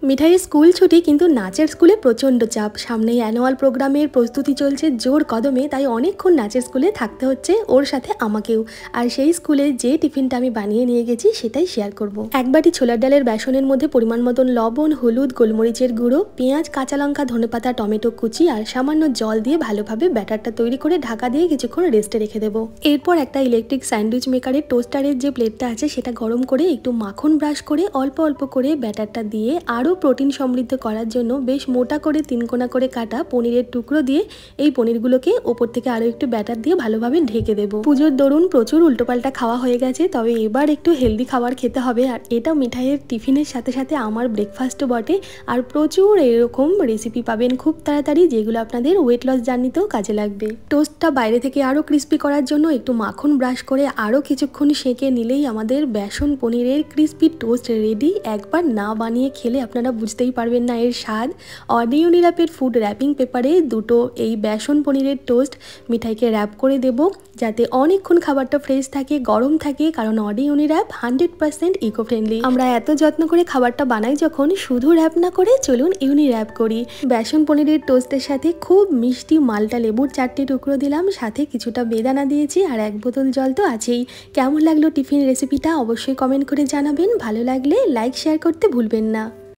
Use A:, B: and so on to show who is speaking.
A: মিঠাইয়ের school ছুটি কিন্তু নাচের স্কুলে প্রচণ্ড চাপ। সামনেই অ্যানুয়াল প্রোগ্রামের প্রস্তুতি চলছে জোর কদমে, তাই অনেকক্ষণ নাচের স্কুলে থাকতে হচ্ছে ওর সাথে আমাকেও। আর সেই স্কুলে যে টিফিনটা আমি বানিয়ে নিয়ে গেছি সেটাই শেয়ার করব। এক বাটি ছোলার ডালের বেসনের মধ্যে পরিমাণ মতন লবণ, হলুদ, গোলমরিচের গুঁড়ো, পেঁয়াজ, কাঁচা লঙ্কা, ধনেপাতা, টমেটো কুচি আর সামান্য জল দিয়ে ভালোভাবে ব্যাটারটা তৈরি করে ঢাকা দিয়ে কিছুক্ষণ রেস্টে রেখে দেবো। এরপর একটা ইলেকট্রিক স্যান্ডউইচ মেকারের টোস্টারের যে প্লেটটা আছে সেটা গরম করে একটু মাখন ব্রাশ করে অল্প অল্প করে ব্যাটারটা দিয়ে আরও প্রোটিন সমৃদ্ধ করার জন্য বেশ মোটা করে 3 কোনা করে কাটা পনিরের টুকরো দিয়ে এই পনিরগুলোকে ওপর থেকে আরও একটু ব্যাটার দিয়ে ভালোভাবে ঢেকে দেবো। পুজোর দরুন প্রচুর উল্টোপাল্টা খাওয়া হয়ে গেছে, তবে এবার একটু হেলদি খাবার খেতে হবে। আর এটা মিঠাইয়ের টিফিনের সাথে সাথে আমার ব্রেকফাস্টও বটে। আর প্রচুর এরকম রেসিপি পাবেন খুব তাড়াতাড়ি, যেগুলো আপনাদের ওয়েট লস জার্নিতেও কাজে লাগবে। টোস্টটা বাইরে থেকে আরও ক্রিস্পি করার জন্য একটু মাখন ব্রাশ করে আরও কিছুক্ষণ সেঁকে নিলেই আমাদের বেসন পনিরের ক্রিস্পি টোস্ট রেডি। একবার না বানিয়ে খেলে আপনারা বুঝতেই পারবেন না এর স্বাদ। অডি ইউনির্যাপের ফুড র্যাপিং পেপারে দুটো এই বেসন পনিরের টোস্ট মিঠাইকে র্যাপ করে দেব, যাতে অনেকক্ষণ খাবারটা ফ্রেশ থাকে, গরম থাকে, কারণ অডি ইউনির্যাপ 100% ইকো ফ্রেন্ডলি। আমরা এত যত্ন করে খাবারটা বানাই যখন, শুধু র্যাপ না করে চলুন ইউনির্যাপ করি। বেসন পনিরের টোস্টের সাথে খুব মিষ্টি মালটা লেবুর 4টে টুকরো দিলাম, সাথে কিছুটা বেদানা দিয়েছি আর 1 বোতল জল তো আছেই। কেমন লাগলো টিফিন রেসিপিটা অবশ্যই কমেন্ট করে জানাবেন। ভালো লাগলে লাইক শেয়ার করতে ভুলবেন না।